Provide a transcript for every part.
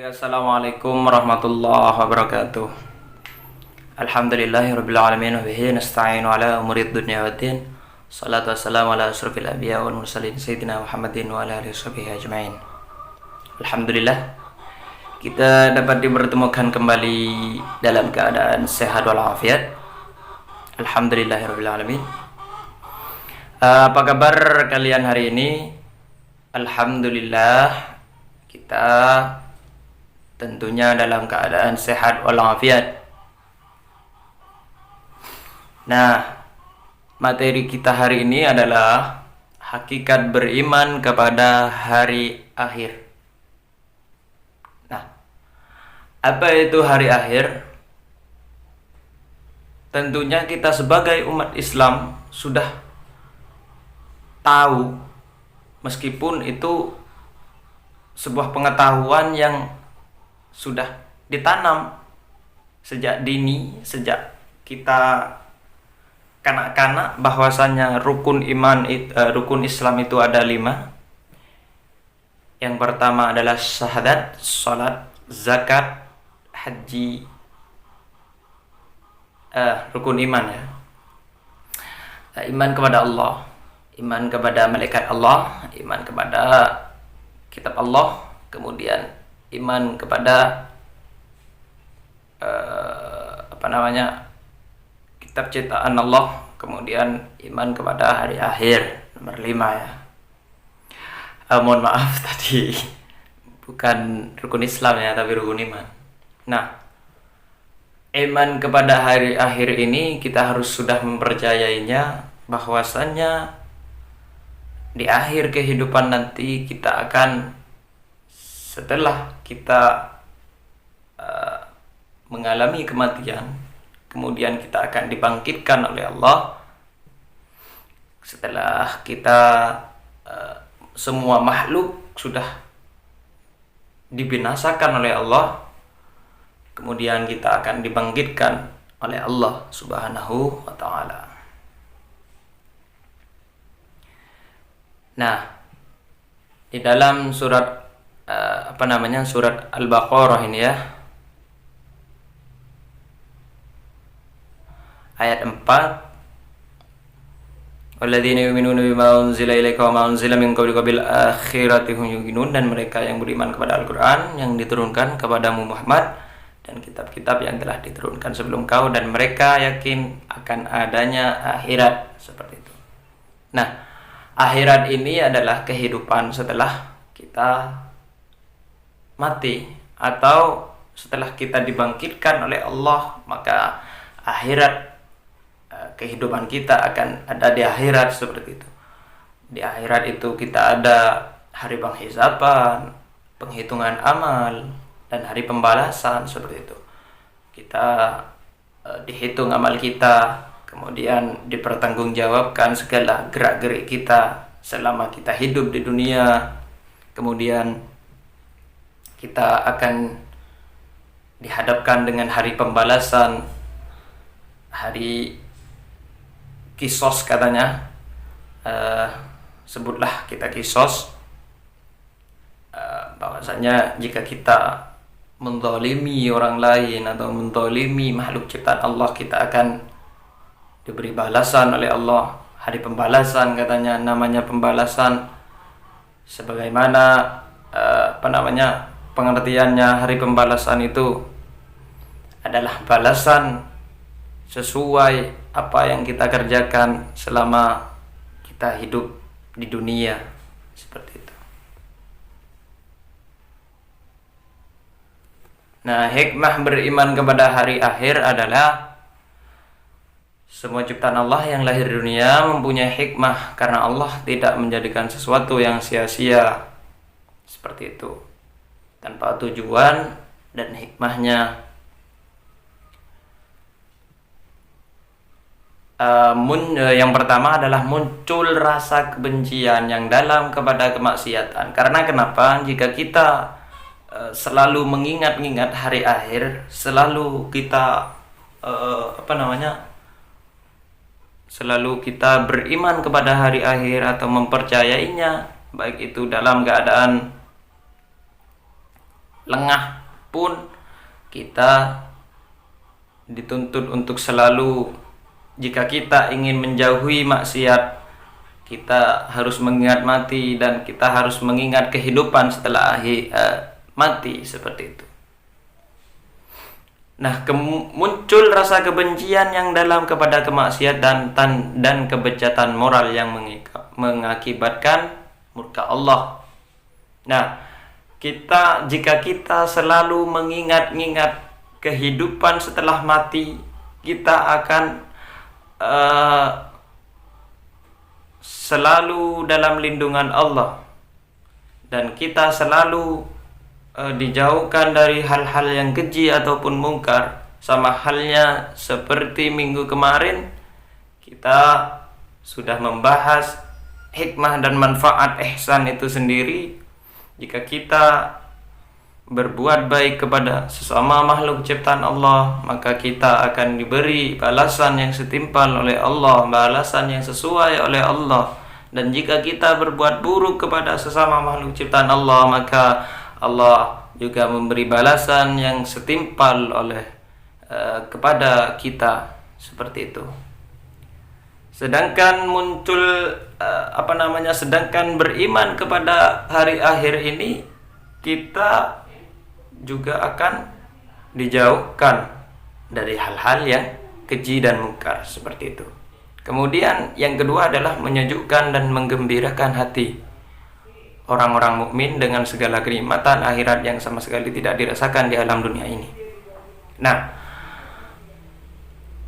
Assalamualaikum warahmatullahi wabarakatuh. Alhamdulillahirabbil alamin wa bihi nasta'inu ala umurid dunya waddin. Shalatu wassalamu ala asyrofil anbiya wal mursalin sayyidina Muhammadin wa ala alihi washabihi ajmain. Alhamdulillah kita dapat dipertemukan kembali dalam keadaan sehat walafiat. Alhamdulillahirabbil alamin. Apa kabar kalian hari ini? Alhamdulillah kita tentunya dalam keadaan sehat walafiat. Nah, materi kita hari ini adalah hakikat beriman kepada hari akhir. Nah, apa itu hari akhir? Tentunya kita sebagai umat Islam sudah tahu, meskipun itu sebuah pengetahuan yang sudah ditanam sejak dini, sejak kita kanak-kanak, bahwasanya rukun Islam itu ada 5. Yang pertama adalah syahadat, salat, zakat, haji, rukun iman ya. Iman kepada Allah, iman kepada malaikat Allah, iman kepada kitab Allah, kemudian iman kepada kitab ciptaan Allah, kemudian iman kepada hari akhir, nomor 5 ya. Mohon maaf tadi bukan rukun Islam ya, tapi rukun iman. Nah, iman kepada hari akhir ini kita harus sudah mempercayainya, bahwasannya di akhir kehidupan nanti kita akan, setelah kita mengalami kematian, kemudian kita akan dibangkitkan oleh Allah. Setelah kita semua makhluk sudah dibinasakan oleh Allah, kemudian kita akan dibangkitkan oleh Allah Subhanahu wa ta'ala. Nah, di dalam surat surat Al-Baqarah ini ya, ayat 4, walladzina yu'minuna bima unzila ilaika wa ma unzila min qablika bil akhirati hum yuqinun, dan mereka yang beriman kepada Al-Qur'an yang diturunkan kepadamu Muhammad dan kitab-kitab yang telah diturunkan sebelum kau, dan mereka yakin akan adanya akhirat, seperti itu. Nah, akhirat ini adalah kehidupan setelah kita mati, atau setelah kita dibangkitkan oleh Allah, maka akhirat, kehidupan kita akan ada di akhirat, seperti itu. Di akhirat itu kita ada hari penghisaban, penghitungan amal, dan hari pembalasan, seperti itu. Kita dihitung amal kita, kemudian dipertanggungjawabkan segala gerak-gerik kita selama kita hidup di dunia. Kemudian kita akan dihadapkan dengan hari pembalasan, hari kisos katanya, sebutlah kita kisos, bahwasanya jika kita menzalimi orang lain atau menzalimi makhluk ciptaan Allah, kita akan diberi balasan oleh Allah. Hari pembalasan katanya, namanya pembalasan sebagaimana pengertiannya, hari pembalasan itu adalah balasan sesuai apa yang kita kerjakan selama kita hidup di dunia, seperti itu. Nah, hikmah beriman kepada hari akhir adalah semua ciptaan Allah yang lahir di dunia mempunyai hikmah, karena Allah tidak menjadikan sesuatu yang sia-sia, seperti itu, tanpa tujuan dan hikmahnya. Yang pertama adalah muncul rasa kebencian yang dalam kepada kemaksiatan. Karena kenapa? Jika kita selalu mengingat-ingat hari akhir, selalu kita selalu kita beriman kepada hari akhir atau mempercayainya, baik itu dalam keadaan lengah pun kita dituntut untuk selalu, jika kita ingin menjauhi maksiat, kita harus mengingat mati dan kita harus mengingat kehidupan setelah mati, seperti itu. Nah, muncul rasa kebencian yang dalam kepada kemaksiatan dan kebejatan moral yang mengakibatkan murka Allah. Nah, jika kita selalu mengingat-ingat kehidupan setelah mati, kita akan selalu dalam lindungan Allah, dan kita selalu dijauhkan dari hal-hal yang keji ataupun mungkar. Sama halnya seperti minggu kemarin kita sudah membahas hikmah dan manfaat ihsan itu sendiri. Jika kita berbuat baik kepada sesama makhluk ciptaan Allah, maka kita akan diberi balasan yang setimpal oleh Allah, balasan yang sesuai oleh Allah. Dan jika kita berbuat buruk kepada sesama makhluk ciptaan Allah, maka Allah juga memberi balasan yang setimpal kepada kita, seperti itu. Sedangkan sedangkan beriman kepada hari akhir ini, kita juga akan dijauhkan dari hal-hal yang keji dan mungkar, seperti itu. Kemudian yang kedua adalah menyejukkan dan menggembirakan hati orang-orang mukmin dengan segala kenikmatan akhirat yang sama sekali tidak dirasakan di alam dunia ini. Nah,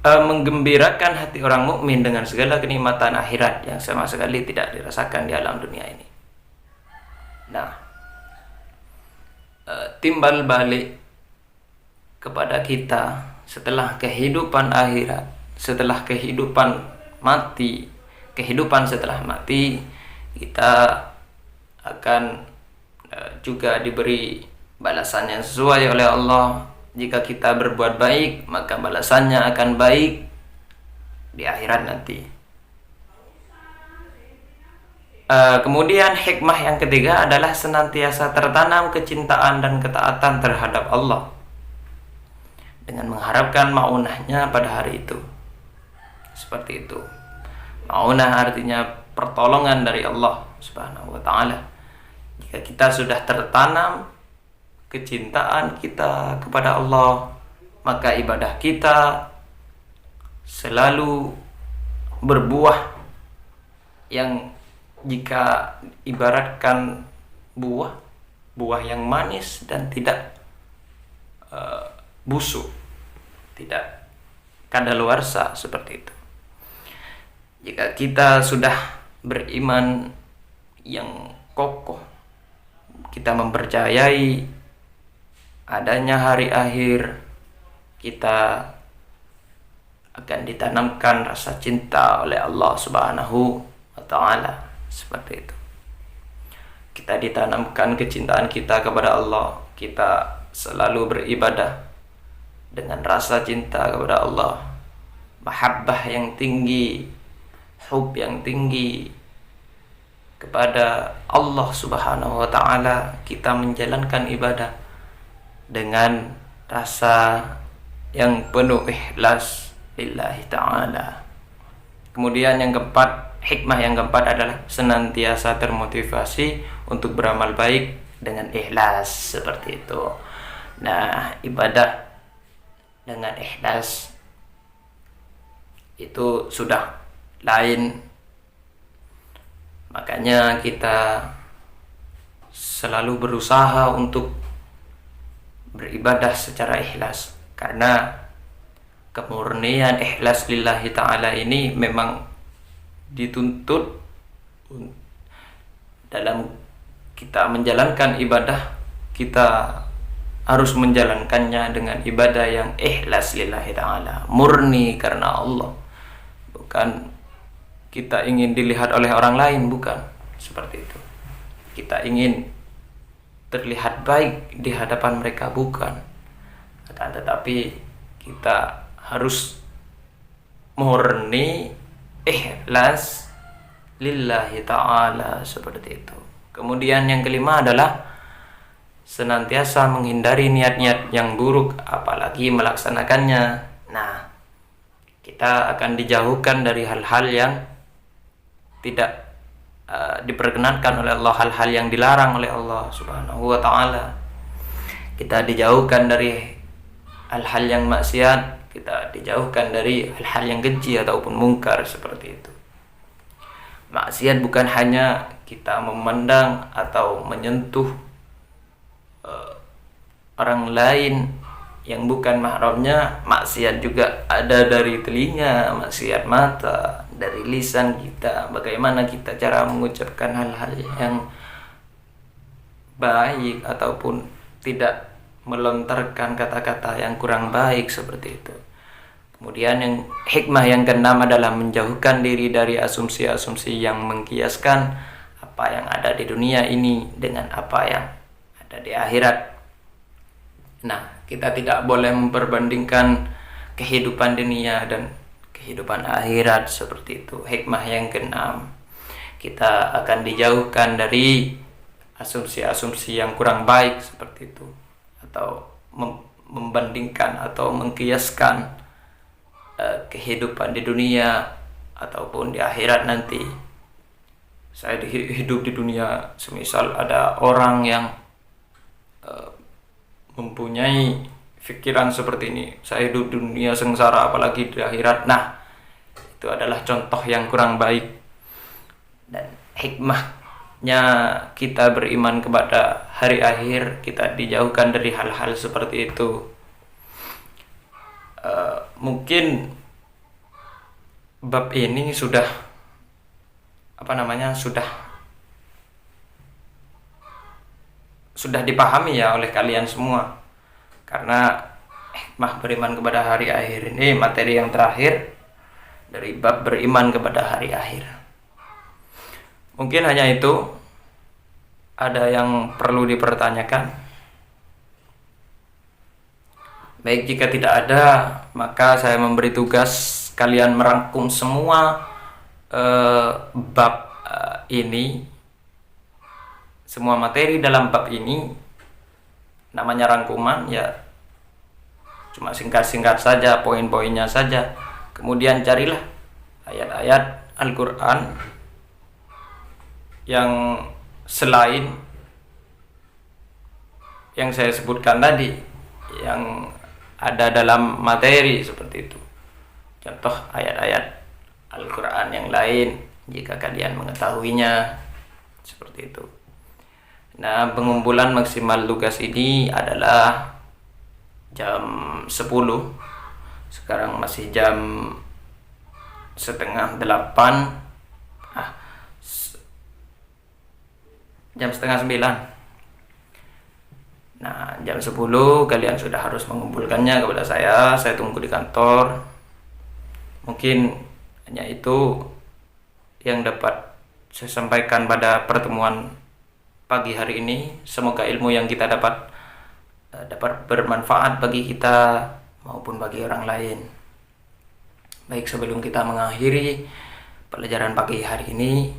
menggembirakan hati orang mukmin dengan segala kenikmatan akhirat yang sama sekali tidak dirasakan di alam dunia ini. Nah, timbal balik kepada kita setelah kehidupan akhirat, setelah kehidupan setelah mati, kita akan juga diberi balasan yang sesuai oleh Allah. Jika kita berbuat baik, maka balasannya akan baik di akhirat nanti. Kemudian hikmah yang ketiga adalah senantiasa tertanam kecintaan dan ketaatan terhadap Allah dengan mengharapkan maunahnya pada hari itu. Seperti itu. Maunah artinya pertolongan dari Allah Subhanahu wa ta'ala. Jika kita sudah tertanam kecintaan kita kepada Allah, maka ibadah kita selalu berbuah, yang jika ibaratkan buah yang manis dan tidak busuk, tidak kadaluarsa, seperti itu. Jika kita sudah beriman yang kokoh, kita mempercayai adanya hari akhir, kita akan ditanamkan rasa cinta oleh Allah Subhanahu wa ta'ala, seperti itu. Kita ditanamkan kecintaan kita kepada Allah, kita selalu beribadah dengan rasa cinta kepada Allah, mahabbah yang tinggi, hub yang tinggi kepada Allah Subhanahu wa ta'ala. Kita menjalankan ibadah dengan rasa yang penuh ikhlas lillahi ta'ala. Kemudian yang keempat, hikmah yang keempat adalah senantiasa termotivasi untuk beramal baik dengan ikhlas, seperti itu. Nah, ibadah dengan ikhlas itu sudah lain. Makanya kita selalu berusaha untuk beribadah secara ikhlas, karena kemurnian ikhlas lillahi ta'ala ini memang dituntut dalam kita menjalankan ibadah. Kita harus menjalankannya dengan ibadah yang ikhlas lillahi ta'ala, murni karena Allah, bukan kita ingin dilihat oleh orang lain, bukan seperti itu. Kita ingin terlihat baik di hadapan mereka, bukan. Akan tetapi kita harus murni ikhlas lillahi ta'ala, seperti itu. Kemudian yang kelima adalah senantiasa menghindari niat-niat yang buruk, apalagi melaksanakannya. Nah, kita akan dijauhkan dari hal-hal yang tidak diperkenankan oleh Allah, hal-hal yang dilarang oleh Allah Subhanahu wa Ta'ala. Kita dijauhkan dari hal-hal yang maksiat, kita dijauhkan dari hal-hal yang keji ataupun mungkar seperti itu. Maksiat bukan hanya kita memandang atau menyentuh orang lain yang bukan mahramnya. Maksiat juga ada dari telinga, maksiat mata, dari lisan kita, bagaimana kita cara mengucapkan hal-hal yang baik ataupun tidak melontarkan kata-kata yang kurang baik seperti itu. Kemudian yang hikmah yang keenam adalah menjauhkan diri dari asumsi-asumsi yang mengkiaskan apa yang ada di dunia ini dengan apa yang ada di akhirat. Nah, kita tidak boleh memperbandingkan kehidupan dunia dan kehidupan akhirat seperti itu. Hikmah yang keenam, kita akan dijauhkan dari asumsi-asumsi yang kurang baik seperti itu, atau membandingkan atau mengkiaskan kehidupan di dunia ataupun di akhirat nanti. Saya hidup di dunia, semisal ada orang yang mempunyai pikiran seperti ini, saya hidup di dunia sengsara apalagi di akhirat. Nah, itu adalah contoh yang kurang baik. Dan hikmahnya kita beriman kepada hari akhir, kita dijauhkan dari hal-hal seperti itu. Mungkin bab ini sudah sudah dipahami ya oleh kalian semua, karena hikmah beriman kepada hari akhir ini materi yang terakhir dari bab beriman kepada hari akhir. Mungkin hanya itu. Ada yang perlu dipertanyakan? Baik, jika tidak ada, maka saya memberi tugas kalian merangkum semua bab ini, semua materi dalam bab ini. Namanya rangkuman ya, cuma singkat-singkat saja, poin-poinnya saja. Kemudian carilah ayat-ayat Al-Quran yang selain yang saya sebutkan tadi, yang ada dalam materi seperti itu. Contoh ayat-ayat Al-Quran yang lain jika kalian mengetahuinya, seperti itu. Nah, pengumpulan maksimal tugas ini adalah jam 10. Sekarang masih jam setengah 8. Jam setengah 9. Nah, jam 10 kalian sudah harus mengumpulkannya kepada saya. Saya tunggu di kantor. Mungkin hanya itu yang dapat saya sampaikan pada pertemuan pagi hari ini. Semoga ilmu yang kita dapat bermanfaat bagi kita maupun bagi orang lain. Baik, sebelum kita mengakhiri pelajaran pagi hari ini,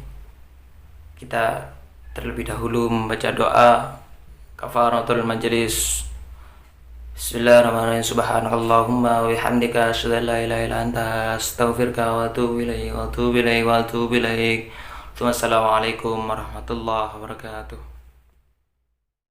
kita terlebih dahulu membaca doa kafaratul majlis. Bismillahirrahmanirrahim. Subhanakallahumma wa bihamdika asyhadu an la ilaha illa anta astaghfiruka wa atubu ilaik wa atubu ilaik wa atubu ilaik. Wassalamualaikum warahmatullahi wabarakatuh.